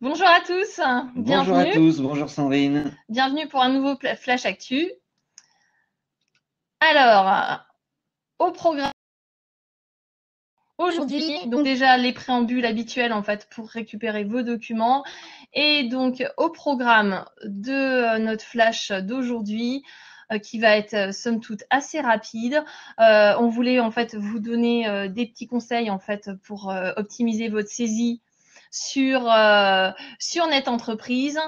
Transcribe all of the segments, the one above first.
Bonjour à tous, Bonjour à bienvenue. tous, bonjour Sandrine. Bienvenue pour un nouveau Flash Actu. Alors, au programme aujourd'hui, donc déjà les préambules habituels en fait pour récupérer vos documents. Et donc au programme de notre flash d'aujourd'hui, qui va être somme toute assez rapide. On voulait en fait vous donner des petits conseils en fait pour optimiser votre saisie sur Net Entreprise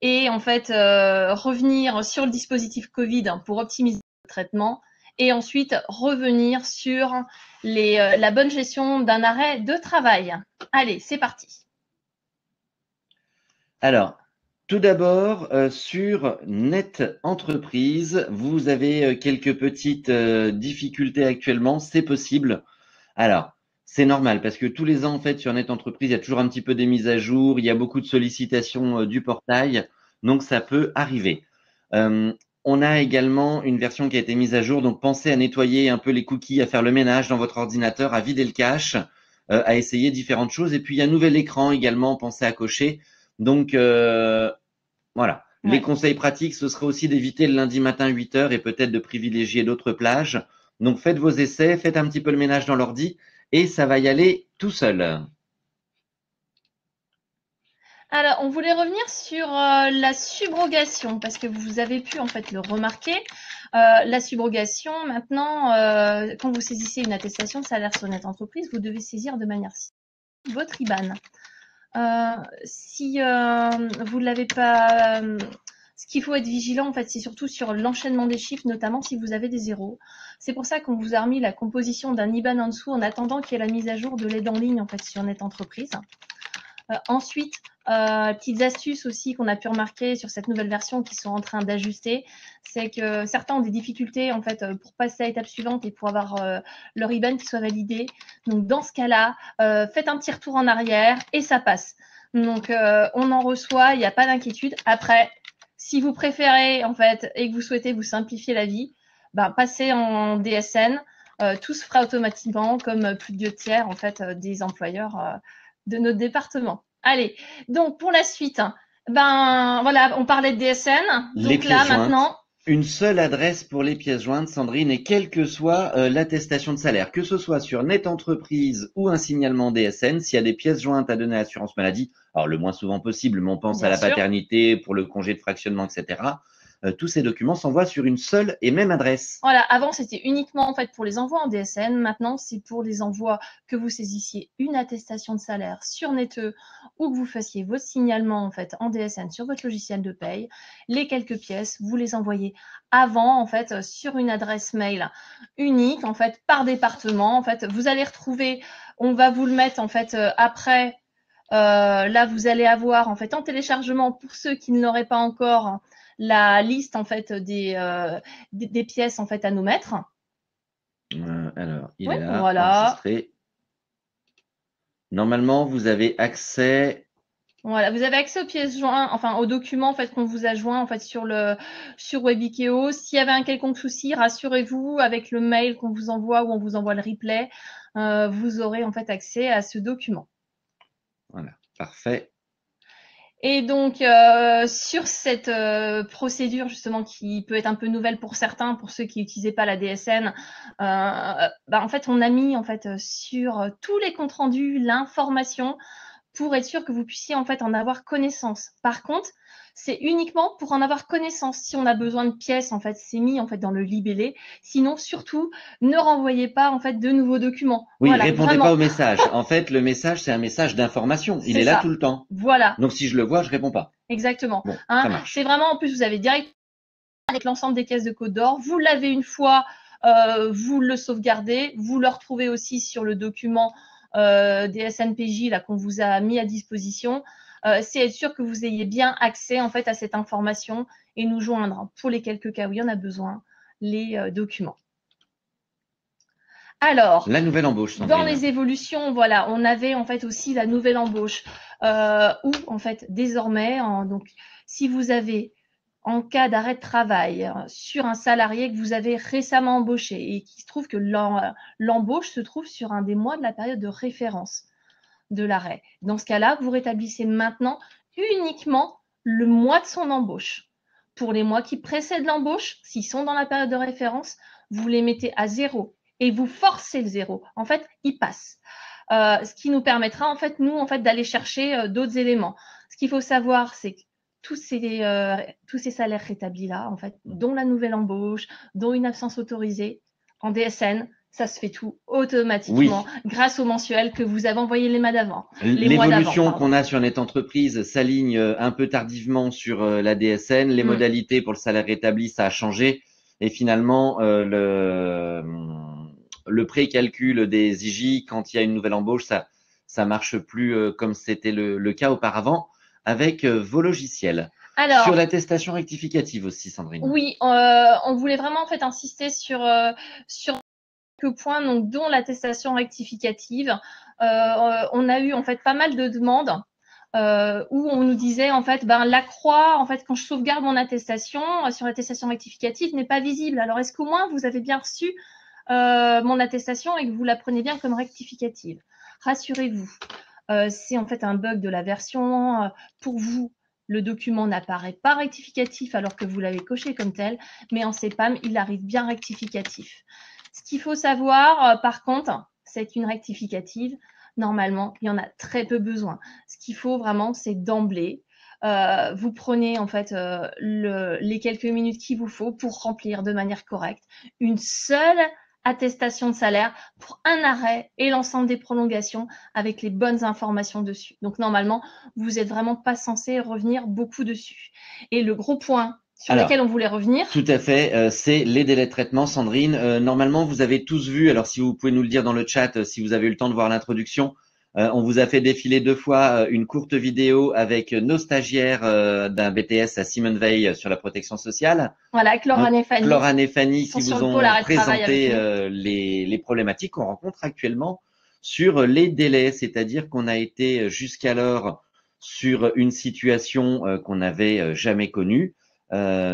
et en fait revenir sur le dispositif Covid pour optimiser le traitement et ensuite revenir sur la bonne gestion d'un arrêt de travail. Allez, c'est parti. Alors, tout d'abord, sur Net Entreprise, vous avez quelques petites difficultés actuellement, c'est possible. Alors, c'est normal parce que tous les ans, en fait, sur Net Entreprise, il y a toujours un petit peu des mises à jour, il y a beaucoup de sollicitations du portail, donc ça peut arriver. Euh, on a également une version qui a été mise à jour, donc pensez à nettoyer un peu les cookies, à faire le ménage dans votre ordinateur, à vider le cache, à essayer différentes choses. Et puis, il y a un nouvel écran également, pensez à cocher. Donc, voilà. Les Ouais. conseils pratiques, ce serait aussi d'éviter le lundi matin 8 heures et peut-être de privilégier d'autres plages. Donc, faites vos essais, faites un petit peu le ménage dans l'ordi et ça va y aller tout seul. Alors, on voulait revenir sur la subrogation, parce que vous avez pu en fait le remarquer. La subrogation, maintenant, quand vous saisissez une attestation de salaire sur Net Entreprise, vous devez saisir de manière votre IBAN. Si vous ne l'avez pas, ce qu'il faut être vigilant, en fait, c'est surtout sur l'enchaînement des chiffres, notamment si vous avez des zéros. C'est pour ça qu'on vous a remis la composition d'un IBAN en dessous en attendant qu'il y ait la mise à jour de l'aide en ligne en fait, sur Net Entreprise. Ensuite, petites astuces aussi qu'on a pu remarquer sur cette nouvelle version qui sont en train d'ajuster, c'est que certains ont des difficultés en fait pour passer à l'étape suivante et pour avoir leur IBAN qui soit validé. Donc dans ce cas-là, faites un petit retour en arrière et ça passe. Donc on en reçoit, il n'y a pas d'inquiétude. Après, si vous préférez en fait et que vous souhaitez vous simplifier la vie, ben, passez en DSN. Tout se fera automatiquement comme plus de 2 tiers en fait des employeurs de notre département. Allez, donc pour la suite, ben voilà, on parlait de DSN. Les Donc là pièces jointes. maintenant, Une seule adresse pour les pièces jointes, Sandrine, et quelle que soit l'attestation de salaire, que ce soit sur Net Entreprise ou un signalement DSN, s'il y a des pièces jointes à donner à l'assurance maladie, alors le moins souvent possible, mais on pense à bien la sûr. paternité, pour le congé de fractionnement, etc. Tous ces documents s'envoient sur une seule et même adresse. Voilà, avant c'était uniquement en fait pour les envois en DSN, maintenant c'est pour les envois que vous saisissiez une attestation de salaire sur Neteux ou que vous fassiez vos signalements en fait en DSN sur votre logiciel de paye. Les quelques pièces, vous les envoyez avant en fait sur une adresse mail unique en fait par département. En fait, vous allez retrouver, on va vous le mettre en fait après. Là, vous allez avoir en fait en téléchargement pour ceux qui ne l'auraient pas encore la liste en fait des pièces en fait à nous mettre. Alors, il Oui, est là, voilà. enregistré. Normalement, vous avez accès. Voilà, vous avez accès aux pièces jointes, enfin aux documents en fait qu'on vous a joints en fait sur Webikeo. S'il y avait un quelconque souci, rassurez-vous avec le mail qu'on vous envoie ou on vous envoie le replay, vous aurez en fait accès à ce document. Voilà, parfait. Et donc, sur cette procédure justement qui peut être un peu nouvelle pour certains, pour ceux qui n'utilisaient pas la DSN, en fait, on a mis en fait sur tous les comptes rendus l'information pour être sûr que vous puissiez en fait en avoir connaissance. Par contre, c'est uniquement pour en avoir connaissance. Si on a besoin de pièces, en fait, c'est mis en fait dans le libellé. Sinon, surtout, ne renvoyez pas en fait de nouveaux documents. Oui, Voilà, répondez pas vraiment, au message. En fait, le message, c'est un message d'information. Il c'est est là tout ça. le temps. Voilà, Donc, si je le vois, je réponds pas. exactement. Bon, Hein, ça c'est marche. vraiment, en plus, vous avez direct avec l'ensemble des caisses de Côte d'Or. Vous l'avez une fois, vous le sauvegardez. Vous le retrouvez aussi sur le document des SNPJ là qu'on vous a mis à disposition. C'est être sûr que vous ayez bien accès en fait à cette information et nous joindre pour les quelques cas où il y en a besoin les documents. Alors, La nouvelle embauche, dans les Sandrine. évolutions, voilà, on avait en fait aussi la nouvelle embauche où en fait désormais, donc si vous avez en cas d'arrêt de travail sur un salarié que vous avez récemment embauché et qui se trouve que l'embauche se trouve sur un des mois de la période de référence. de l'arrêt. Dans ce cas-là, vous rétablissez maintenant uniquement le mois de son embauche. Pour les mois qui précèdent l'embauche, s'ils sont dans la période de référence, vous les mettez à 0 et vous forcez le 0. En fait, il passe. Ce qui nous permettra, en fait, nous, en fait, d'aller chercher d'autres éléments. Ce qu'il faut savoir, c'est que tous ces salaires rétablis-là, en fait, dont la nouvelle embauche, dont une absence autorisée, en DSN, ça se fait tout automatiquement grâce au mensuel que vous avez envoyé les mois d'avant. L'évolution qu'on a sur Net Entreprise s'aligne un peu tardivement sur la DSN. Les modalités pour le salaire rétabli, ça a changé. Et finalement, le précalcul des IJ, quand il y a une nouvelle embauche, ça marche plus comme c'était le cas auparavant avec vos logiciels. Alors, sur l'attestation rectificative aussi, Sandrine. Oui, on voulait vraiment en fait insister sur quelques points, donc dont l'attestation rectificative. On a eu en fait pas mal de demandes où on nous disait en fait, la croix, en fait, quand je sauvegarde mon attestation sur l'attestation rectificative n'est pas visible. Alors est-ce qu'au moins vous avez bien reçu mon attestation et que vous la prenez bien comme rectificative? Rassurez-vous, c'est en fait un bug de la version. Pour vous, le document n'apparaît pas rectificatif alors que vous l'avez coché comme tel, mais en CPAM, il arrive bien rectificatif. Ce qu'il faut savoir, par contre, c'est une rectificative. Normalement, il y en a très peu besoin. Ce qu'il faut vraiment, c'est d'emblée, vous prenez en fait les quelques minutes qu'il vous faut pour remplir de manière correcte une seule attestation de salaire pour un arrêt et l'ensemble des prolongations avec les bonnes informations dessus. Donc normalement, vous n'êtes vraiment pas censé revenir beaucoup dessus. Et le gros point sur lequel on voulait revenir. Tout à fait, c'est les délais de traitement, Sandrine. Normalement, vous avez tous vu, alors si vous pouvez nous le dire dans le chat, si vous avez eu le temps de voir l'introduction, on vous a fait défiler 2 fois une courte vidéo avec nos stagiaires d'un BTS à Simone Veil sur la protection sociale. Voilà, Chlorane et Fanny. Chlorane et Fanny qui vous ont présenté les problématiques qu'on rencontre actuellement sur les délais, c'est-à-dire qu'on a été jusqu'alors sur une situation qu'on n'avait jamais connue.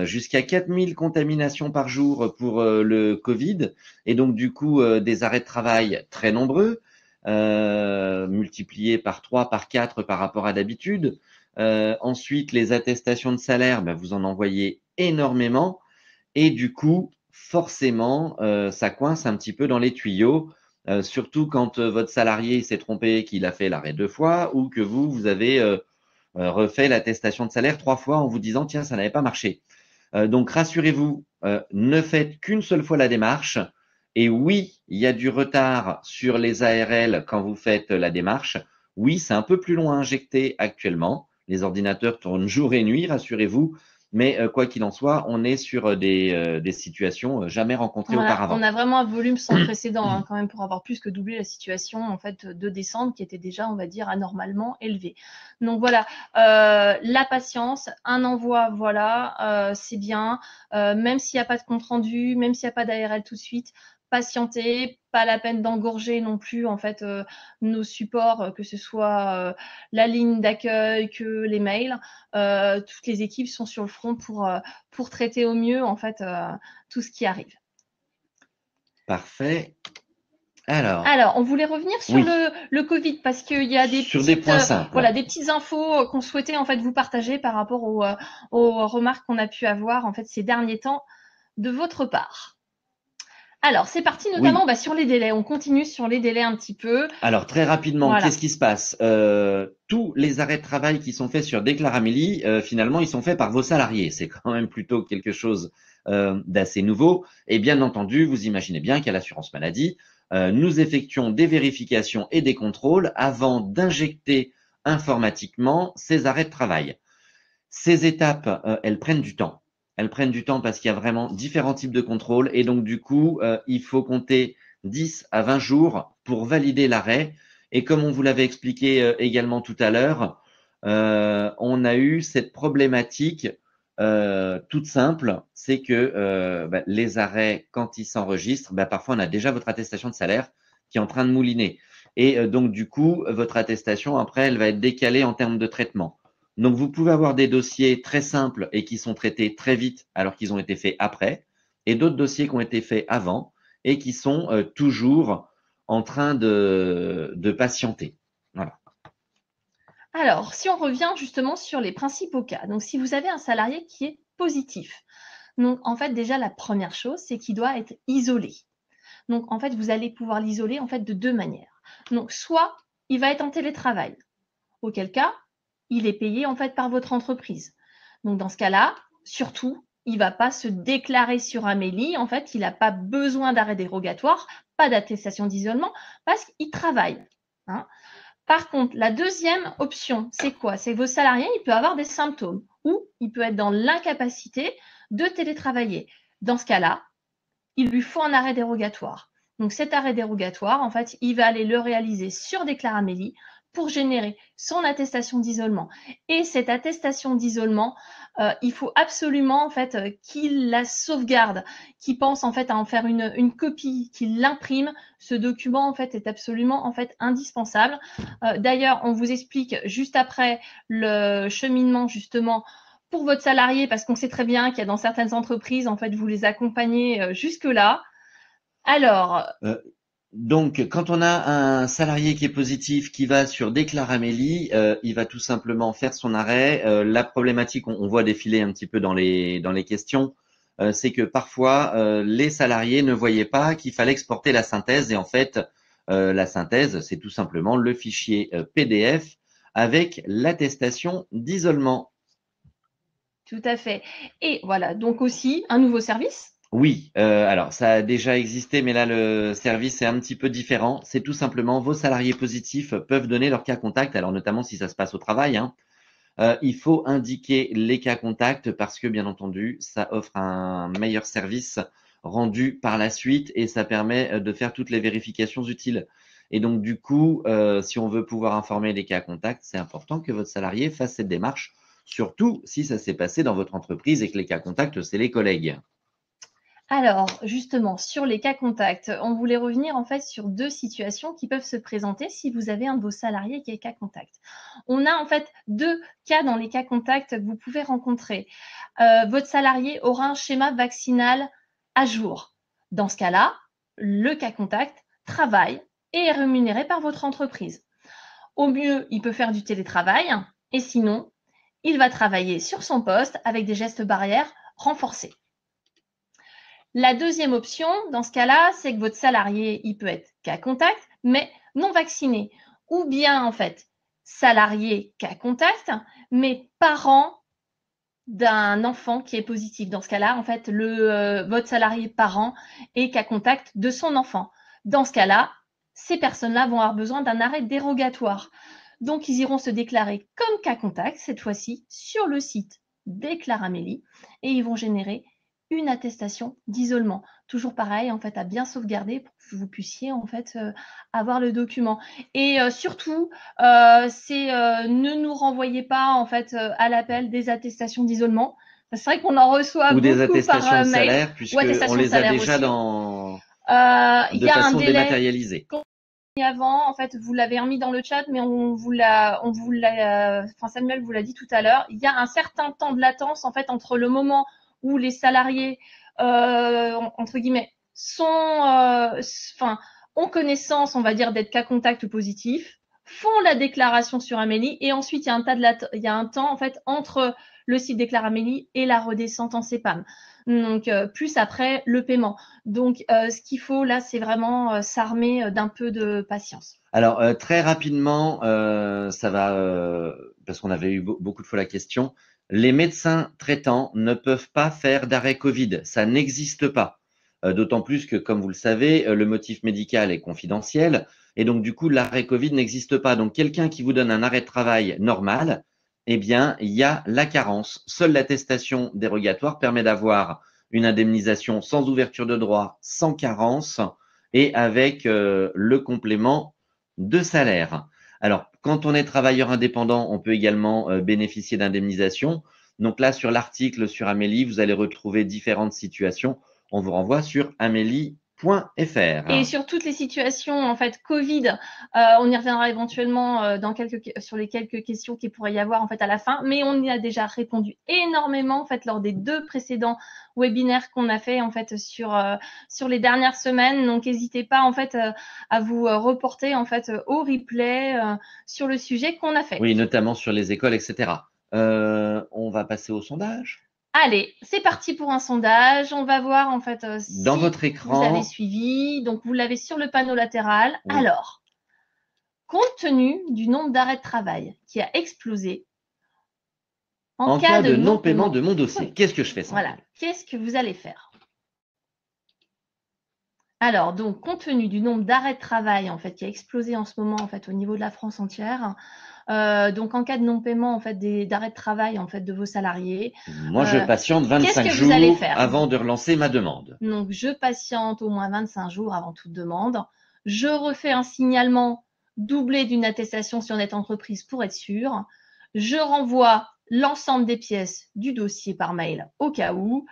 Jusqu'à 4000 contaminations par jour pour le Covid et donc du coup des arrêts de travail très nombreux, multipliés par 3, par 4 par rapport à d'habitude. Ensuite, les attestations de salaire, vous en envoyez énormément et du coup, forcément, ça coince un petit peu dans les tuyaux, surtout quand votre salarié s'est trompé, qu'il a fait l'arrêt 2 fois ou que vous avez refait l'attestation de salaire 3 fois en vous disant tiens, ça n'avait pas marché. Donc rassurez-vous, ne faites qu'une seule fois la démarche. Et oui, il y a du retard sur les ARL quand vous faites la démarche. Oui, c'est un peu plus long à injecter actuellement. Les ordinateurs tournent jour et nuit, rassurez-vous. Mais quoi qu'il en soit, on est sur des situations jamais rencontrées auparavant. On a vraiment un volume sans précédent quand même pour avoir plus que doublé la situation en fait de décembre qui était déjà, on va dire, anormalement élevée. Donc voilà, la patience, un envoi, voilà, c'est bien. Même s'il n'y a pas de compte rendu, même s'il n'y a pas d'ARL tout de suite, patienter, pas la peine d'engorger non plus en fait nos supports, que ce soit la ligne d'accueil que les mails. Toutes les équipes sont sur le front pour traiter au mieux en fait tout ce qui arrive. Parfait. Alors, on voulait revenir sur le Covid parce qu'il y a des points simples. Voilà, des petites infos qu'on souhaitait en fait vous partager par rapport aux remarques qu'on a pu avoir en fait ces derniers temps de votre part. Alors, c'est parti notamment sur les délais. On continue sur les délais un petit peu. Alors, très rapidement, qu'est-ce qui se passe? Tous les arrêts de travail qui sont faits sur Déclaramélie, finalement, ils sont faits par vos salariés. C'est quand même plutôt quelque chose d'assez nouveau. Et bien entendu, vous imaginez bien qu'à l'assurance maladie, nous effectuons des vérifications et des contrôles avant d'injecter informatiquement ces arrêts de travail. Ces étapes, elles prennent du temps. Elles prennent du temps parce qu'il y a vraiment différents types de contrôles et donc du coup, il faut compter 10 à 20 jours pour valider l'arrêt. Et comme on vous l'avait expliqué également tout à l'heure, on a eu cette problématique toute simple, c'est que les arrêts, quand ils s'enregistrent, parfois on a déjà votre attestation de salaire qui est en train de mouliner. Et donc du coup, votre attestation, après, elle va être décalée en termes de traitement. Donc, vous pouvez avoir des dossiers très simples et qui sont traités très vite alors qu'ils ont été faits après, et d'autres dossiers qui ont été faits avant et qui sont toujours en train de patienter. Voilà. Alors, si on revient justement sur les principaux cas, donc si vous avez un salarié qui est positif, donc en fait déjà la première chose, c'est qu'il doit être isolé. Donc en fait, vous allez pouvoir l'isoler en fait de 2 manières. Donc soit il va être en télétravail, auquel cas il est payé en fait par votre entreprise. Donc dans ce cas-là, surtout, il ne va pas se déclarer sur Amélie, en fait, il n'a pas besoin d'arrêt dérogatoire, pas d'attestation d'isolement, parce qu'il travaille. Hein. Par contre, la deuxième option, c'est quoi? C'est que vos salariés, il peut avoir des symptômes ou il peut être dans l'incapacité de télétravailler. Dans ce cas-là, il lui faut un arrêt dérogatoire. Donc cet arrêt dérogatoire, en fait, il va aller le réaliser sur Déclaramélie pour générer son attestation d'isolement. Et cette attestation d'isolement, il faut absolument en fait qu'il la sauvegarde, qu'il pense en fait à en faire une copie, qu'il l'imprime. Ce document en fait est absolument en fait indispensable. D'ailleurs, on vous explique juste après le cheminement justement pour votre salarié, parce qu'on sait très bien qu'il y a dans certaines entreprises, en fait, vous les accompagnez jusque-là. Alors, Donc, quand on a un salarié qui est positif, qui va sur Déclaramélie, il va tout simplement faire son arrêt. La problématique, on voit défiler un petit peu dans les questions, c'est que parfois, les salariés ne voyaient pas qu'il fallait exporter la synthèse. Et en fait, la synthèse, c'est tout simplement le fichier PDF avec l'attestation d'isolement. tout à fait. Et voilà, donc aussi un nouveau service. Oui, alors ça a déjà existé, mais là le service est un petit peu différent. C'est tout simplement vos salariés positifs peuvent donner leur cas contact, alors notamment si ça se passe au travail, hein. Il faut indiquer les cas contacts parce que bien entendu, ça offre un meilleur service rendu par la suite et ça permet de faire toutes les vérifications utiles. Et donc du coup, si on veut pouvoir informer les cas contacts, c'est important que votre salarié fasse cette démarche, surtout si ça s'est passé dans votre entreprise et que les cas contacts, c'est les collègues. Alors, justement, sur les cas contacts, on voulait revenir en fait sur 2 situations qui peuvent se présenter si vous avez un de vos salariés qui est cas contact. On a en fait 2 cas dans les cas contacts que vous pouvez rencontrer. Votre salarié aura un schéma vaccinal à jour. Dans ce cas-là, le cas contact travaille et est rémunéré par votre entreprise. Au mieux, il peut faire du télétravail et sinon, il va travailler sur son poste avec des gestes barrières renforcés. La deuxième option, dans ce cas-là, c'est que votre salarié, il peut être cas contact, mais non vacciné. Ou bien, en fait, salarié cas contact, mais parent d'un enfant qui est positif. Dans ce cas-là, en fait, votre salarié parent est cas contact de son enfant. Dans ce cas-là, ces personnes-là vont avoir besoin d'un arrêt dérogatoire. Donc, ils iront se déclarer comme cas contact, cette fois-ci, sur le site Déclaramélie, et ils vont générer une attestation d'isolement. Toujours pareil, en fait, à bien sauvegarder pour que vous puissiez, en fait, avoir le document. Et surtout, ne nous renvoyez pas, en fait, à l'appel des attestations d'isolement. C'est vrai qu'on en reçoit Ou des beaucoup par attestations de mail, salaire, ou puisqu'on attestations de les a salaire déjà aussi. de Il y a un façon délai dématérialisée. avant, en fait, vous l'avez remis dans le chat, mais enfin Samuel vous l'a dit tout à l'heure, il y a un certain temps de latence en fait entre le moment où les salariés entre guillemets ont connaissance, on va dire, d'être cas contact positif, font la déclaration sur Amélie et ensuite il y a un temps en fait entre le site Déclare Amélie et la redescente en CEPAM. Donc plus après le paiement. Donc ce qu'il faut là, c'est vraiment s'armer d'un peu de patience. Alors très rapidement, ça va parce qu'on avait eu beaucoup de fois la question. Les médecins traitants ne peuvent pas faire d'arrêt Covid, ça n'existe pas. D'autant plus que, comme vous le savez, le motif médical est confidentiel et donc du coup l'arrêt Covid n'existe pas. Donc quelqu'un qui vous donne un arrêt de travail normal, eh bien il y a la carence. Seule l'attestation dérogatoire permet d'avoir une indemnisation sans ouverture de droit, sans carence et avec le complément de salaire. Alors, quand on est travailleur indépendant, on peut également bénéficier d'indemnisation. Donc là, sur l'article sur Amélie, vous allez retrouver différentes situations. On vous renvoie sur Amélie Et sur toutes les situations en fait Covid, on y reviendra éventuellement sur les quelques questions qu'il pourrait y avoir en fait à la fin, mais on y a déjà répondu énormément en fait lors des 2 précédents webinaires qu'on a fait en fait sur les dernières semaines. Donc n'hésitez pas en fait à vous reporter en fait au replay sur le sujet qu'on a fait. Oui, notamment sur les écoles, etc. On va passer au sondage. Allez, c'est parti pour un sondage. On va voir en fait Dans si votre écran, vous avez suivi. Donc, vous l'avez sur le panneau latéral. Oui. Alors, compte tenu du nombre d'arrêts de travail qui a explosé, en cas de non-paiement de mon dossier, qu'est-ce que je fais, Sandrine? Voilà, qu'est-ce que vous allez faire? Alors, donc, compte tenu du nombre d'arrêts de travail en fait qui a explosé en ce moment en fait au niveau de la France entière, donc en cas de non-paiement en fait d'arrêt de travail en fait de vos salariés, moi je patiente 25 jours avant de relancer ma demande. Donc je patiente au moins 25 jours avant toute demande. Je refais un signalement doublé d'une attestation sur Net Entreprise pour être sûr. Je renvoie l'ensemble des pièces du dossier par mail au cas où.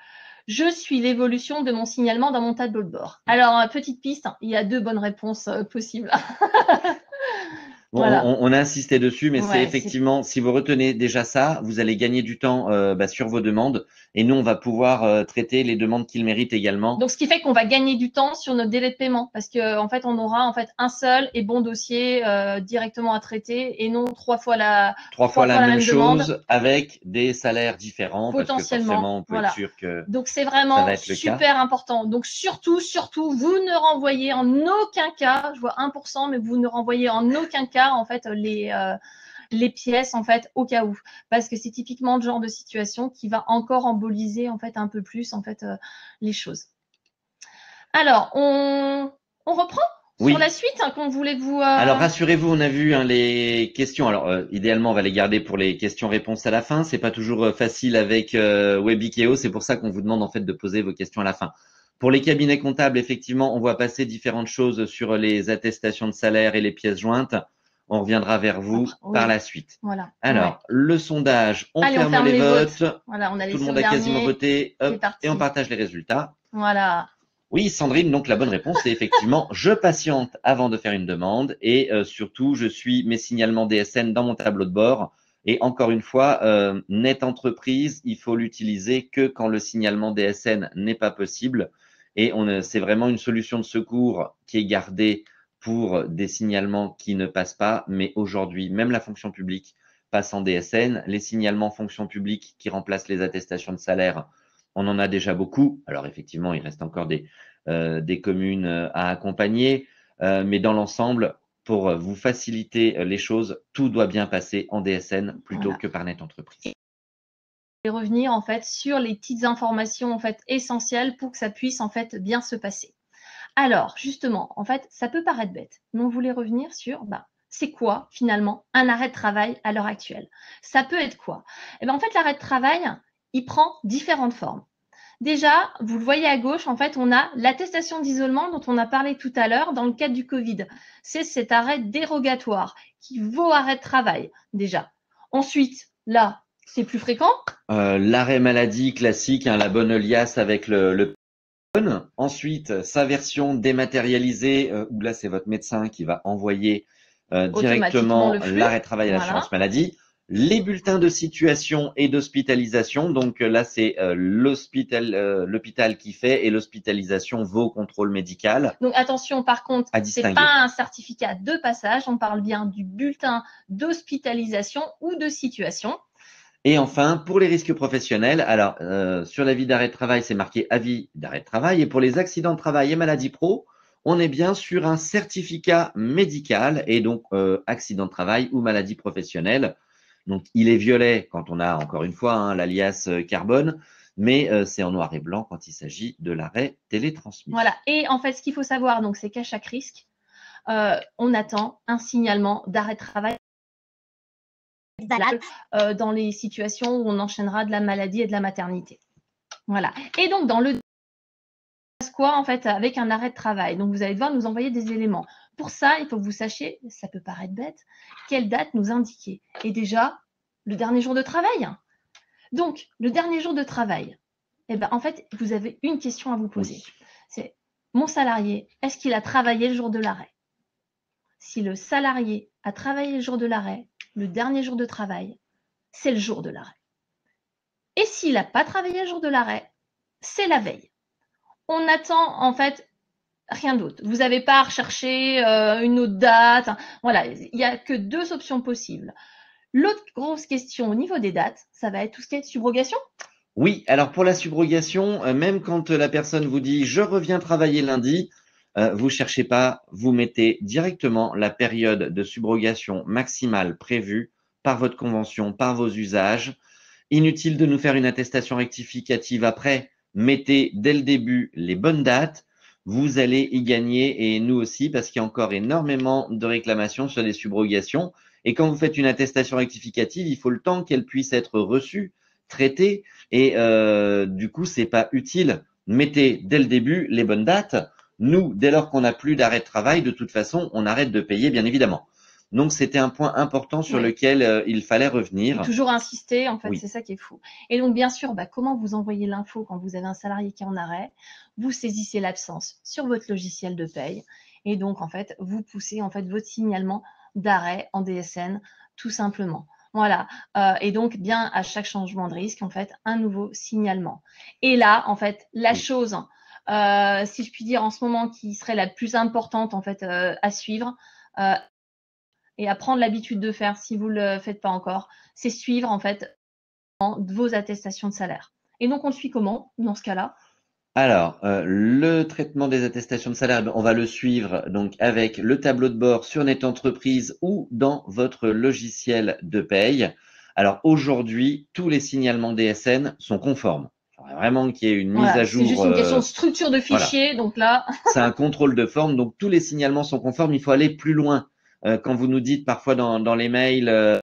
Je suis l'évolution de mon signalement dans mon tableau de bord. Alors, petite piste, il y a 2 bonnes réponses possibles. Bon, Voilà. on a insisté dessus, mais c'est effectivement, si vous retenez déjà ça, vous allez gagner du temps sur vos demandes. Et nous, on va pouvoir traiter les demandes qu'ils méritent également. Donc, ce qui fait qu'on va gagner du temps sur notre délai de paiement parce qu'en fait, on aura en fait un seul et bon dossier directement à traiter et non 3 fois la même chose demande. Avec des salaires différents. Potentiellement. Parce que forcément, on peut être sûr que donc, c'est vraiment super important. Donc, surtout, vous ne renvoyez en aucun cas, je vois 1%, mais vous ne renvoyez en aucun cas en fait les pièces en fait au cas où, parce que c'est typiquement le genre de situation qui va encore emboliser en fait un peu plus en fait les choses. Alors on reprend sur la suite qu'on voulait vous. Alors rassurez-vous, on a vu les questions. Alors idéalement, on va les garder pour les questions-réponses à la fin. C'est pas toujours facile avec Webikeo. C'est pour ça qu'on vous demande en fait de poser vos questions à la fin. Pour les cabinets comptables, effectivement, on voit passer différentes choses sur les attestations de salaire et les pièces jointes. On reviendra vers vous par la suite. Voilà. Alors, le sondage, on ferme les votes. Voilà, on a tout le monde a quasiment voté. Hop, et on partage les résultats. Voilà. Oui, Sandrine, donc la bonne réponse, c'est effectivement je patiente avant de faire une demande et surtout, je suis mes signalements DSN dans mon tableau de bord. Et encore une fois, Net Entreprise, il faut l'utiliser que quand le signalement DSN n'est pas possible. Et c'est vraiment une solution de secours qui est gardée pour des signalements qui ne passent pas. Mais aujourd'hui, même la fonction publique passe en DSN. Les signalements fonction publique qui remplacent les attestations de salaire, on en a déjà beaucoup. Alors effectivement, il reste encore des communes à accompagner, mais dans l'ensemble, pour vous faciliter les choses, tout doit bien passer en DSN plutôt que par Net Entreprise. Et revenir en fait sur les petites informations en fait essentielles pour que ça puisse en fait bien se passer. Alors justement, en fait, ça peut paraître bête, mais on voulait revenir sur c'est quoi finalement un arrêt de travail à l'heure actuelle? Ça peut être quoi? Eh bien, en fait, l'arrêt de travail, il prend différentes formes. Déjà, vous le voyez à gauche, en fait, on a l'attestation d'isolement dont on a parlé tout à l'heure dans le cadre du Covid. C'est cet arrêt dérogatoire qui vaut arrêt de travail, déjà. Ensuite, là, c'est plus fréquent. L'arrêt maladie classique, la bonne liasse avec le Ensuite, sa version dématérialisée, où là, c'est votre médecin qui va envoyer directement l'arrêt de travail à l'assurance maladie. Les bulletins de situation et d'hospitalisation. Donc là, c'est l'hôpital qui fait et l'hospitalisation vaut contrôle médical. Donc attention, par contre, c'est pas un certificat de passage. On parle bien du bulletin d'hospitalisation ou de situation. Et enfin, pour les risques professionnels, alors sur l'avis d'arrêt de travail, c'est marqué avis d'arrêt de travail. Et pour les accidents de travail et maladies pro, on est bien sur un certificat médical et donc accident de travail ou maladie professionnelle. Donc, il est violet quand on a, encore une fois, l'alias carbone, mais c'est en noir et blanc quand il s'agit de l'arrêt télétransmis. Voilà. Et en fait, ce qu'il faut savoir, donc, c'est qu'à chaque risque, on attend un signalement d'arrêt de travail dans les situations où on enchaînera de la maladie et de la maternité. Voilà. Et donc, dans le quoi, en fait, avec un arrêt de travail. Donc, vous allez devoir nous envoyer des éléments. Pour ça, il faut que vous sachiez, ça peut paraître bête, quelle date nous indiquer. Et déjà, le dernier jour de travail. Donc, le dernier jour de travail, eh ben, en fait, vous avez une question à vous poser. C'est mon salarié, est-ce qu'il a travaillé le jour de l'arrêt? Si le salarié a travaillé le jour de l'arrêt, le dernier jour de travail, c'est le jour de l'arrêt. Et s'il n'a pas travaillé le jour de l'arrêt, c'est la veille. On attend en fait rien d'autre. Vous n'avez pas à rechercher une autre date. Voilà, il n'y a que 2 options possibles. L'autre grosse question au niveau des dates, ça va être tout ce qui est subrogation. Oui, alors pour la subrogation, même quand la personne vous dit je reviens travailler lundi, vous cherchez pas, vous mettez directement la période de subrogation maximale prévue par votre convention, par vos usages. Inutile de nous faire une attestation rectificative après, mettez dès le début les bonnes dates. Vous allez y gagner et nous aussi parce qu'il y a encore énormément de réclamations sur des subrogations. Et quand vous faites une attestation rectificative, il faut le temps qu'elle puisse être reçue, traitée. Et du coup, c'est pas utile. Mettez dès le début les bonnes dates. Nous, dès lors qu'on n'a plus d'arrêt de travail, de toute façon, on arrête de payer, bien évidemment. Donc, c'était un point important sur lequel il fallait revenir. Et toujours insister, en fait, Oui. c'est ça qui est fou. Et donc, bien sûr, comment vous envoyez l'info quand vous avez un salarié qui est en arrêt? Vous saisissez l'absence sur votre logiciel de paye. Et donc, en fait, vous poussez en fait votre signalement d'arrêt en DSN, tout simplement. Voilà. Et donc, bien à chaque changement de risque, en fait, un nouveau signalement. Et là, en fait, la chose, si je puis dire, en ce moment, qui serait la plus importante, en fait, à suivre, et à prendre l'habitude de faire si vous ne le faites pas encore, c'est suivre en fait vos attestations de salaire. Et donc on le suit comment dans ce cas-là? Alors, le traitement des attestations de salaire, on va le suivre donc avec le tableau de bord sur Net Entreprise ou dans votre logiciel de paye. Alors aujourd'hui, tous les signalements DSN sont conformes. Vraiment qu'il y ait une mise à jour. C'est juste une question de structure de fichier, voilà. Donc là. C'est un contrôle de forme, donc tous les signalements sont conformes. Il faut aller plus loin. Quand vous nous dites parfois dans les mails. La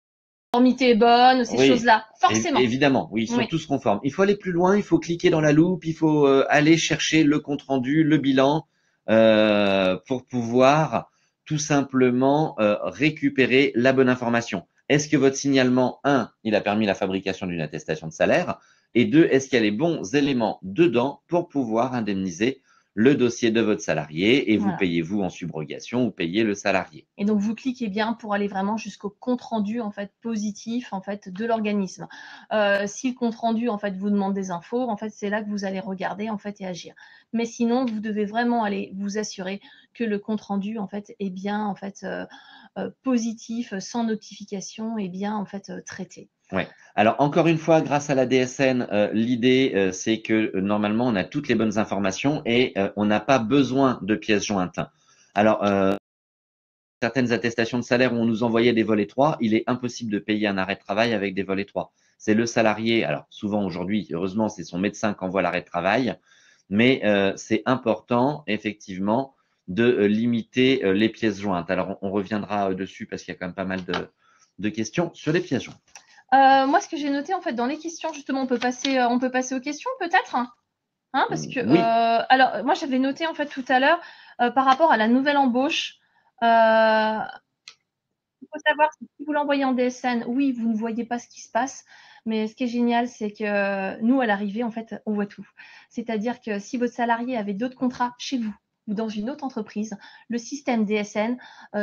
conformité est bonne, ces choses-là, forcément. Évidemment, oui, ils sont tous conformes. Il faut aller plus loin, il faut cliquer dans la loupe, il faut aller chercher le compte-rendu, le bilan, pour pouvoir tout simplement récupérer la bonne information. Est-ce que votre signalement, 1, il a permis la fabrication d'une attestation de salaire, et 2, est-ce qu'il y a les bons éléments dedans pour pouvoir indemniser le dossier de votre salarié et vous payez vous en subrogation ou payez le salarié. Et donc vous cliquez bien pour aller vraiment jusqu'au compte rendu en fait positif en fait de l'organisme. Si le compte rendu en fait vous demande des infos, en fait c'est là que vous allez regarder en fait et agir. Mais sinon vous devez vraiment aller vous assurer que le compte rendu en fait est bien en fait positif, sans notification et bien en fait traité. Ouais. Alors encore une fois, grâce à la DSN, l'idée c'est que normalement on a toutes les bonnes informations et on n'a pas besoin de pièces jointes. Alors certaines attestations de salaire où on nous envoyait des volets 3, il est impossible de payer un arrêt de travail avec des volets 3. C'est le salarié, alors souvent aujourd'hui, heureusement, c'est son médecin qui envoie l'arrêt de travail, mais c'est important effectivement de limiter les pièces jointes. Alors on reviendra dessus parce qu'il y a quand même pas mal de questions sur les pièces jointes. Moi, ce que j'ai noté en fait dans les questions, justement, on peut passer aux questions peut-être, hein, parce que oui. alors moi j'avais noté en fait tout à l'heure par rapport à la nouvelle embauche. Il faut savoir que si vous l'envoyez en DSN, oui, vous ne voyez pas ce qui se passe, mais ce qui est génial, c'est que nous, à l'arrivée, en fait, on voit tout. C'est-à-dire que si votre salarié avait d'autres contrats chez vous ou dans une autre entreprise, le système DSN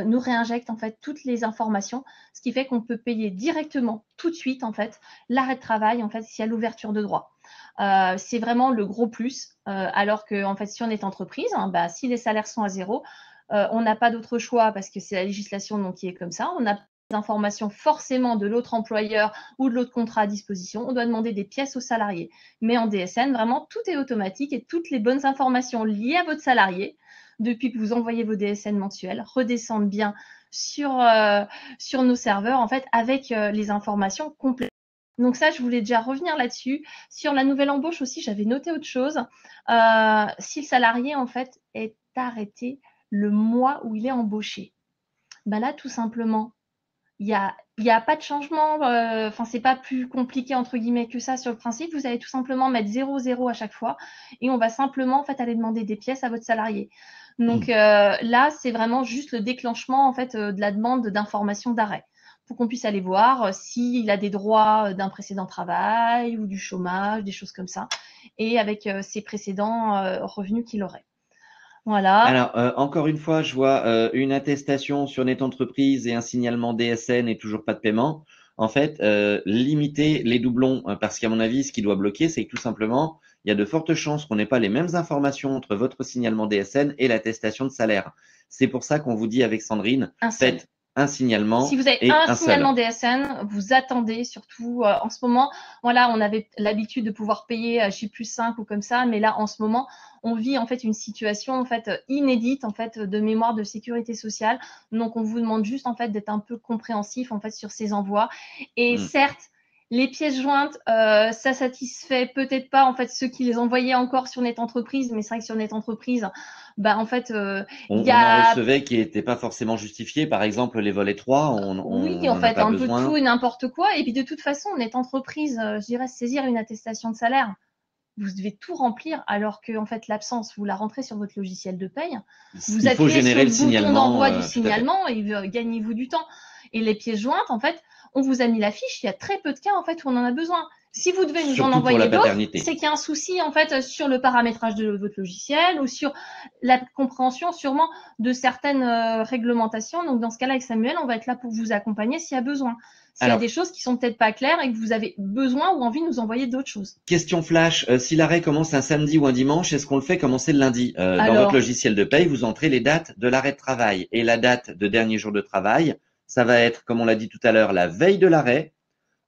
nous réinjecte en fait toutes les informations, ce qui fait qu'on peut payer directement tout de suite en fait l'arrêt de travail en fait s'il y a l'ouverture de droit. C'est vraiment le gros plus, alors que en fait si on est entreprise, si les salaires sont à zéro, on n'a pas d'autre choix parce que c'est la législation donc, qui est comme ça. On a des informations forcément de l'autre employeur ou de l'autre contrat à disposition. On doit demander des pièces aux salariés. Mais en DSN, vraiment, tout est automatique et toutes les bonnes informations liées à votre salarié, depuis que vous envoyez vos DSN mensuels, redescendent bien sur nos serveurs, en fait, avec les informations complètes. Donc ça, je voulais déjà revenir là-dessus. Sur la nouvelle embauche aussi, j'avais noté autre chose. Si le salarié, en fait, est arrêté le mois où il est embauché. Là, tout simplement, il n'y a pas de changement. Enfin, c'est pas plus compliqué entre guillemets que ça sur le principe. Vous allez tout simplement mettre 0,0 à chaque fois et on va simplement en fait aller demander des pièces à votre salarié. Donc là, c'est vraiment juste le déclenchement en fait de la demande d'information d'arrêt pour qu'on puisse aller voir s'il a des droits d'un précédent travail ou du chômage, des choses comme ça, et avec ses précédents revenus qu'il aurait. Voilà. Alors, encore une fois, je vois une attestation sur Net Entreprise et un signalement DSN et toujours pas de paiement. En fait, limiter les doublons, parce qu'à mon avis, ce qui doit bloquer, c'est que tout simplement, il y a de fortes chances qu'on n'ait pas les mêmes informations entre votre signalement DSN et l'attestation de salaire. C'est pour ça qu'on vous dit avec Sandrine, Un seul. faites un signalement Si vous avez et un un signalement seul. DSN, vous attendez surtout en ce moment. Voilà, on avait l'habitude de pouvoir payer chez plus 5 ou comme ça, mais là en ce moment, on vit en fait une situation en fait inédite en fait de mémoire de sécurité sociale. Donc on vous demande juste en fait d'être un peu compréhensif en fait sur ces envois. Et certes, les pièces jointes, ça satisfait peut-être pas en fait ceux qui les envoyaient encore sur Net Entreprise, mais c'est vrai que sur Net Entreprise, bah en fait, il y On en a recevait qui n'étaient pas forcément justifiés. Par exemple, les volets 3, oui, on en n'en a fait, pas un peu tout besoin. et n'importe quoi. Et puis de toute façon, on est entreprise, je dirais, saisir une attestation de salaire. Vous devez tout remplir alors que en fait, l'absence, vous la rentrez sur votre logiciel de paye. Vous Il faut appuyez sur générer le le bouton signalement, d'envoi du tout à fait. signalement et gagnez-vous du temps. Et les pièces jointes, en fait, on vous a mis la fiche. Il y a très peu de cas en fait où on en a besoin. Si vous devez nous en Surtout pour la envoyer d'autres, c'est paternité. qu'il y a un souci en fait sur le paramétrage de votre logiciel ou sur la compréhension sûrement de certaines réglementations. Donc dans ce cas-là, avec Samuel, on va être là pour vous accompagner s'il y a besoin. S'il y a Alors, des choses qui sont peut-être pas claires et que vous avez besoin ou envie de nous envoyer d'autres choses. question flash, si l'arrêt commence un samedi ou un dimanche, est-ce qu'on le fait commencer le lundi? Dans votre Alors, logiciel de paye, vous entrez les dates de l'arrêt de travail. Et la date de dernier jour de travail, ça va être, comme on l'a dit tout à l'heure, la veille de l'arrêt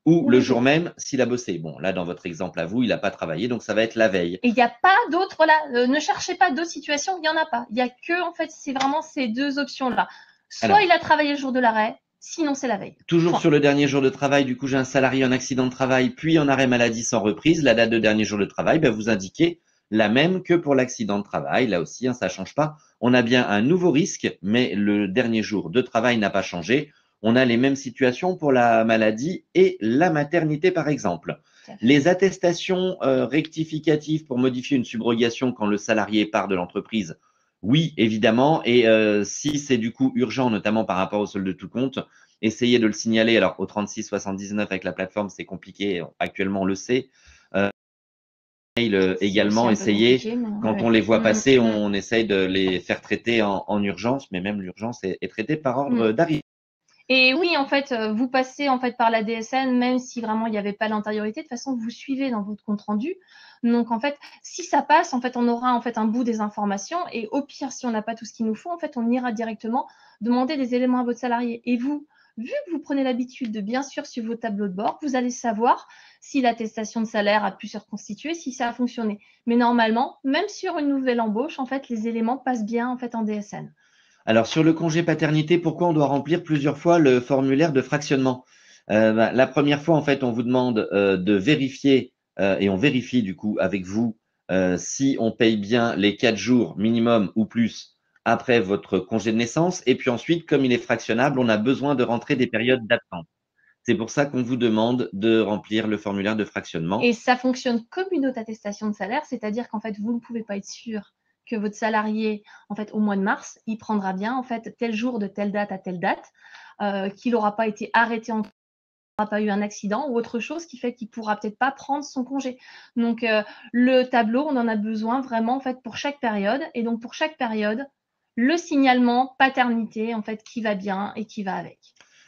ou ou le le jour jour. même s'il a bossé. Bon, là, dans votre exemple à vous, il n'a pas travaillé, donc ça va être la veille. Et il n'y a pas d'autres, voilà, ne cherchez pas d'autres situations, il n'y en a pas. Il n'y a que, en fait, c'est vraiment ces deux options-là. Soit Alors, il a travaillé le jour de l'arrêt, sinon c'est la veille. toujours Point. sur le dernier jour de travail, du coup, j'ai un salarié en accident de travail, puis en arrêt maladie sans reprise. La date de dernier jour de travail, ben, vous indiquez la même que pour l'accident de travail. Là aussi, hein, ça ne change pas. On a bien un nouveau risque, mais le dernier jour de travail n'a pas changé. On a les mêmes situations pour la maladie et la maternité, par exemple. Les attestations rectificatives pour modifier une subrogation quand le salarié part de l'entreprise, oui, évidemment. Et si c'est du coup urgent, notamment par rapport au solde de tout compte, essayez de le signaler. Alors, au 36 79 avec la plateforme, c'est compliqué. Actuellement, on le sait. Mail C'est aussi également, un peu essayez. compliqué, mais Quand ouais. on les voit passer, on essaye de les faire traiter en urgence, mais même l'urgence est traitée par ordre d'arrivée. Et oui, en fait, vous passez en fait par la DSN, même si vraiment il n'y avait pas l'antériorité. De toute façon, vous suivez dans votre compte rendu. Donc, en fait, si ça passe, en fait, on aura en fait un bout des informations. Et au pire, si on n'a pas tout ce qu'il nous faut, en fait, on ira directement demander des éléments à votre salarié. Et vous, vu que vous prenez l'habitude de bien sûr suivre vos tableaux de bord, vous allez savoir si l'attestation de salaire a pu se reconstituer, si ça a fonctionné. Mais normalement, même sur une nouvelle embauche, en fait, les éléments passent bien en fait en DSN. Alors, sur le congé paternité, pourquoi on doit remplir plusieurs fois le formulaire de fractionnement? La première fois, en fait, on vous demande de vérifier, et on vérifie du coup avec vous si on paye bien les 4 jours minimum ou plus après votre congé de naissance. Et puis ensuite, comme il est fractionnable, on a besoin de rentrer des périodes d'absence. C'est pour ça qu'on vous demande de remplir le formulaire de fractionnement. Et ça fonctionne comme une autre attestation de salaire, c'est-à-dire qu'en fait, vous ne pouvez pas être sûr que votre salarié, en fait, au mois de mars, il prendra bien, en fait, tel jour de telle date à telle date, qu'il n'aura pas été arrêté en n'aura pas eu un accident ou autre chose qui fait qu'il pourra peut-être pas prendre son congé. Donc, le tableau, on en a besoin vraiment, en fait, pour chaque période. Et donc, pour chaque période, le signalement paternité, en fait, qui va bien et qui va avec.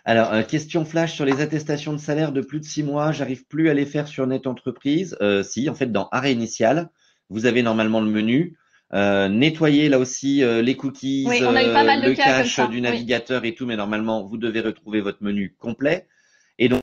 Alors, question flash sur les attestations de salaire de plus de 6 mois. J'arrive plus à les faire sur Net Entreprise. Si, en fait, dans Arrêt initial, vous avez normalement le menu. Nettoyez là aussi les cookies, Oui, on a eu pas mal de le cas comme cache ça. du Oui. navigateur et tout, mais normalement, vous devez retrouver votre menu complet. Et donc,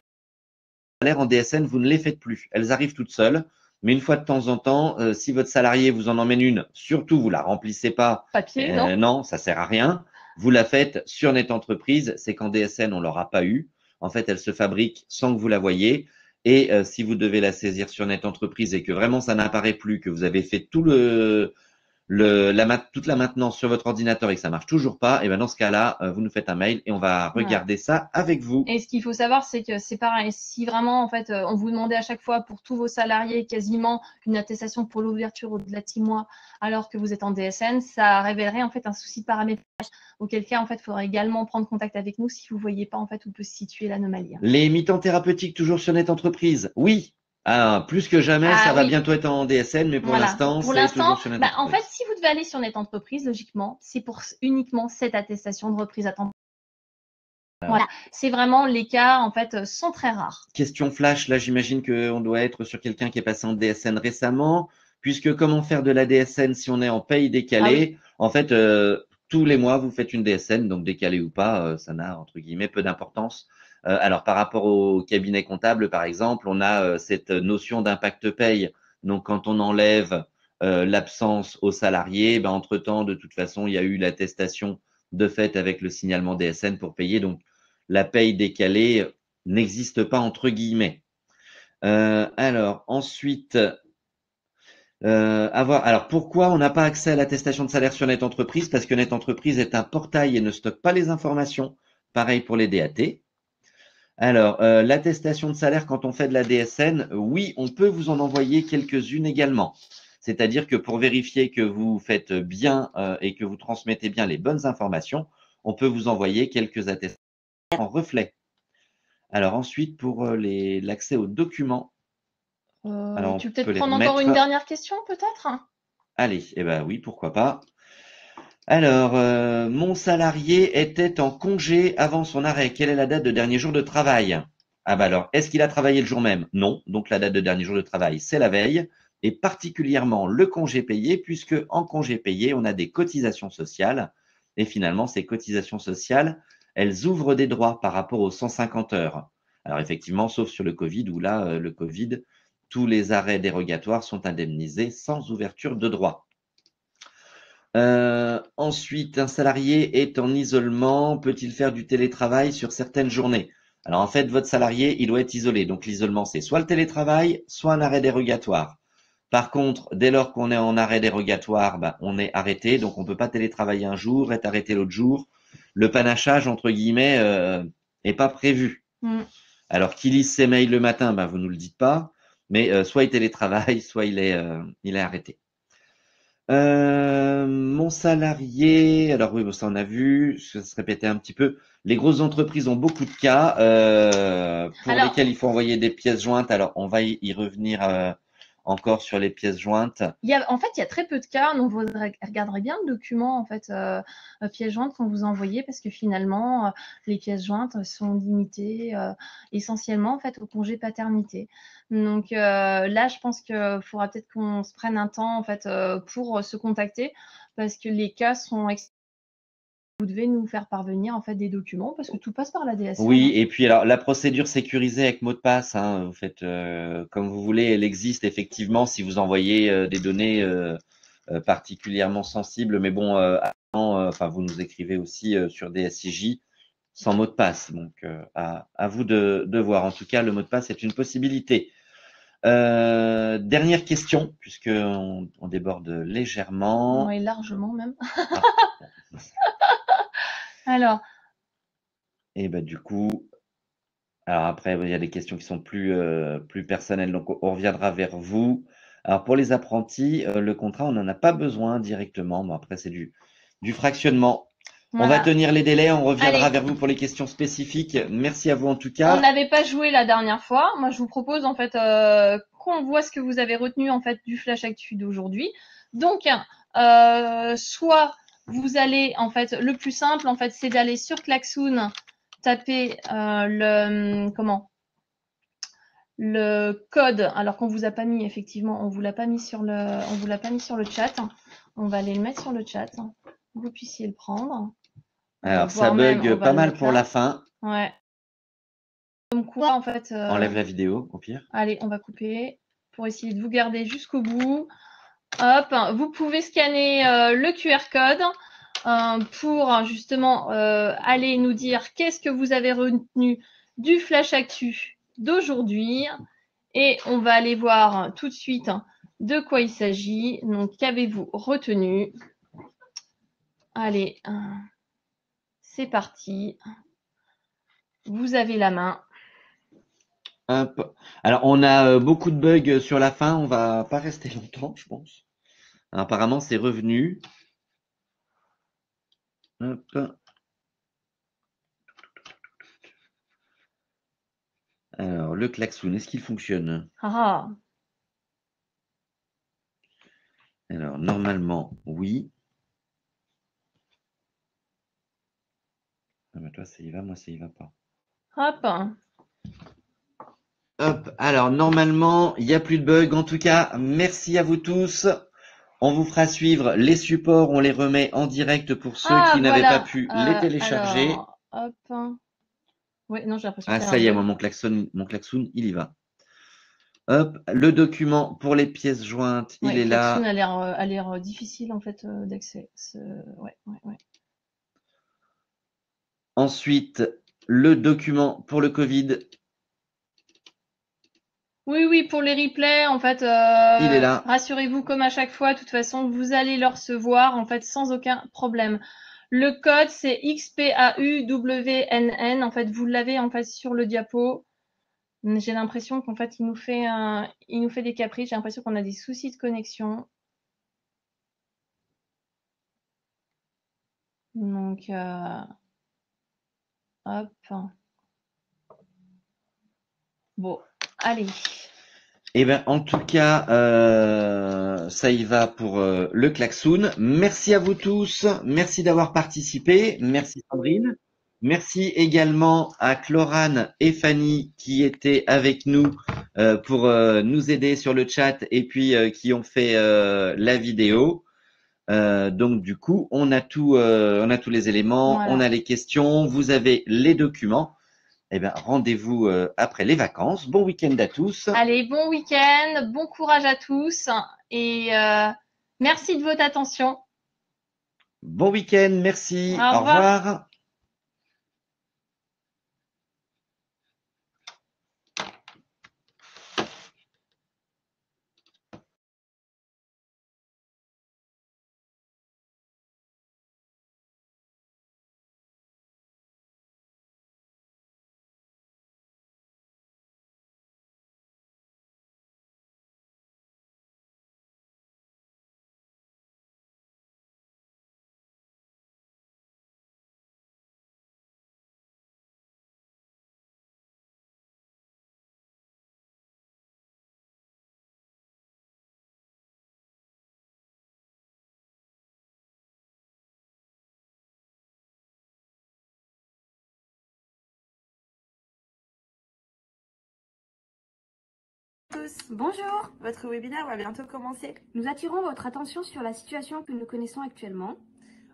les salaires en DSN, vous ne les faites plus. Elles arrivent toutes seules. Mais une fois de temps en temps, si votre salarié vous en emmène une, surtout, vous la remplissez pas. Papier, non? Non, ça sert à rien. Vous la faites sur Net Entreprise, c'est qu'en DSN, on l'aura pas eu. En fait, elle se fabrique sans que vous la voyez. Et si vous devez la saisir sur Net Entreprise et que vraiment ça n'apparaît plus, que vous avez fait toute la maintenance sur votre ordinateur et que ça marche toujours pas, et ben dans ce cas-là, vous nous faites un mail et on va Voilà. regarder ça avec vous. Et ce qu'il faut savoir, c'est que c'est pareil. Si vraiment, en fait, on vous demandait à chaque fois pour tous vos salariés quasiment une attestation pour l'ouverture au-delà de 6 mois, alors que vous êtes en DSN, ça révélerait en fait un souci de paramétrage. Auquel cas, en fait, il faudrait également prendre contact avec nous si vous ne voyez pas en fait où peut se situer l'anomalie. Les mi-temps thérapeutiques toujours sur Net Entreprise, oui. Ah, plus que jamais, ça Ah va oui, bientôt être en DSN, mais pour voilà. l'instant, Pour c'est l'instant, toujours sur Net bah, en fait, Entreprise. si vous devez aller sur Net Entreprise, logiquement, c'est pour uniquement cette attestation de reprise à temps. Voilà, c'est vraiment les cas, en fait, sont très rares. Question flash, là j'imagine qu'on doit être sur quelqu'un qui est passé en DSN récemment, puisque comment faire de la DSN si on est en paye décalé? En fait, tous les mois, vous faites une DSN, donc décalé ou pas, ça n'a entre guillemets peu d'importance. Alors par rapport au cabinet comptable, par exemple, on a cette notion d'impact paye. Donc quand on enlève l'absence aux salariés, ben, entre-temps, de toute façon, il y a eu l'attestation de fait avec le signalement DSN pour payer. Donc la paye décalée n'existe pas entre guillemets. Alors ensuite, alors pourquoi on n'a pas accès à l'attestation de salaire sur Net Entreprise? Parce que Net Entreprise est un portail et ne stocke pas les informations. Pareil pour les DAT. Alors, l'attestation de salaire quand on fait de la DSN, oui, on peut vous en envoyer quelques-unes également. C'est-à-dire que pour vérifier que vous faites bien et que vous transmettez bien les bonnes informations, on peut vous envoyer quelques attestations en reflet. Alors ensuite, pour l'accès aux documents, alors on Tu veux peut peut-être les prendre encore une remettre. dernière question, peut-être? Allez, eh ben oui, pourquoi pas. Alors, mon salarié était en congé avant son arrêt. Quelle est la date de dernier jour de travail? Ah bah alors, est-ce qu'il a travaillé le jour même? Non. Donc la date de dernier jour de travail, c'est la veille, et particulièrement le congé payé, puisque en congé payé, on a des cotisations sociales, et finalement, ces cotisations sociales, elles ouvrent des droits par rapport aux 150 heures. Alors effectivement, sauf sur le Covid, où là, le Covid, tous les arrêts dérogatoires sont indemnisés sans ouverture de droits. Ensuite, un salarié est en isolement, peut-il faire du télétravail sur certaines journées? Alors en fait, votre salarié, il doit être isolé. Donc l'isolement, c'est soit le télétravail, soit un arrêt dérogatoire. Par contre, dès lors qu'on est en arrêt dérogatoire, ben, on est arrêté, donc on ne peut pas télétravailler un jour, être arrêté l'autre jour. Le panachage, entre guillemets, est pas prévu. Mm. Alors qu'il lise ses mails le matin, ben, vous nous le dites pas, mais soit il télétravaille, soit il est arrêté. Mon salarié, alors oui, bon, ça on a vu, ça se répétait un petit peu. Les grosses entreprises ont beaucoup de cas pour Alors, lesquels il faut envoyer des pièces jointes. Alors on va y revenir encore sur les pièces jointes. en fait, il y a très peu de cas. Donc, vous regarderez bien le document, en fait, pièces jointes qu'on vous envoyez, parce que finalement, les pièces jointes sont limitées essentiellement, en fait, au congé paternité. Donc, là, je pense qu'il faudra peut-être qu'on se prenne un temps, en fait, pour se contacter, parce que les cas sont vous devez nous faire parvenir, en fait, des documents, parce que tout passe par la DSN. Oui, et puis alors la procédure sécurisée avec mot de passe, hein, vous faites comme vous voulez, elle existe effectivement si vous envoyez des données particulièrement sensibles, mais bon, enfin vous nous écrivez aussi sur des SIJ sans mot de passe, donc à vous de voir. En tout cas, le mot de passe est une possibilité. Dernière question, puisque on déborde légèrement. Oui, largement même. Ah, Alors, et ben du coup, alors après, il y a des questions qui sont plus personnelles, donc on reviendra vers vous. Alors pour les apprentis, le contrat, on n'en a pas besoin directement. Bon, après, c'est du fractionnement. On va voilà. tenir les délais, on reviendra Allez, vers vous pour les questions spécifiques. Merci à vous en tout on cas. n'avait pas joué la dernière fois. Moi, je vous propose en fait qu'on voit ce que vous avez retenu en fait du Flash Actu d'aujourd'hui. Donc, soit vous allez en fait, le plus simple en fait, c'est d'aller sur Klaxoon, taper le code, alors qu'on vous a pas mis effectivement, on vous l'a pas mis sur le chat. On va aller le mettre sur le chat. Que vous puissiez le prendre. Alors ça Voire même, on bug va pas le mal mettre pour là. la fin. Ouais. Comme quoi, en fait, Enlève la vidéo au pire. allez, on va couper pour essayer de vous garder jusqu'au bout. Hop, vous pouvez scanner le QR code pour justement aller nous dire qu'est-ce que vous avez retenu du Flash Actu d'aujourd'hui. Et on va aller voir tout de suite de quoi il s'agit. Donc, qu'avez-vous retenu? Allez, c'est parti. Vous avez la main. Hop. Alors on a beaucoup de bugs sur la fin, on va pas rester longtemps, je pense. Apparemment, c'est revenu. Hop. Alors, le klaxon, est-ce qu'il fonctionne? Ah, Alors, normalement, oui. Ah, bah, toi, ça y va, moi, ça y va pas. hop. Hop, alors normalement, il n'y a plus de bug. En tout cas, merci à vous tous. On vous fera suivre les supports, on les remet en direct pour ceux Ah, qui n'avaient pas voilà. pu les télécharger. Alors, hop. Oui, non, j'ai l'impression Ah, qu'il y a un ça y est, bug. moi, mon klaxon, il y va. Hop, le document pour les pièces jointes, il Ouais, est Klaxoon là. a l'air difficile en fait d'accès. Ouais, ouais, ouais. Ensuite, le document pour le Covid, Oui, oui, pour les replays, en fait, il est là. rassurez-vous, comme à chaque fois, de toute façon, vous allez le recevoir, en fait, sans aucun problème. Le code, c'est XPAUWNN. En fait, vous l'avez, en fait, sur le diapo. J'ai l'impression qu'en fait, il nous fait des caprices. J'ai l'impression qu'on a des soucis de connexion. Donc, hop. Bon, allez. Eh ben, en tout cas, ça y va pour le klaxon. Merci à vous tous. Merci d'avoir participé. Merci Sandrine. Merci également à Chlorane et Fanny qui étaient avec nous pour nous aider sur le chat et puis qui ont fait la vidéo. Donc du coup, on a tous les éléments, on Voilà. a les questions, vous avez les documents. Eh bien, rendez-vous après les vacances. Bon week-end à tous. Allez, bon week-end, bon courage à tous et merci de votre attention. Bon week-end, merci. Au Au revoir. revoir. Bonjour, votre webinaire va bientôt commencer. Nous attirons votre attention sur la situation que nous connaissons actuellement.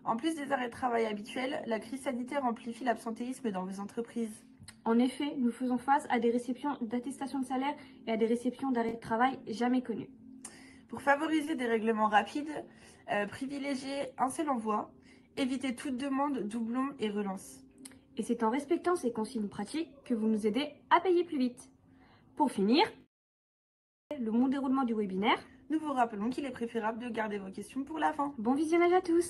En plus des arrêts de travail habituels, la crise sanitaire amplifie l'absentéisme dans vos entreprises. En effet, nous faisons face à des réceptions d'attestations de salaire et à des réceptions d'arrêts de travail jamais connues. Pour favoriser des règlements rapides, privilégiez un seul envoi, évitez toute demande, doublon et relance. Et c'est en respectant ces consignes pratiques que vous nous aidez à payer plus vite. Pour finir, le bon déroulement du webinaire. Nous vous rappelons qu'il est préférable de garder vos questions pour la fin. Bon visionnage à tous!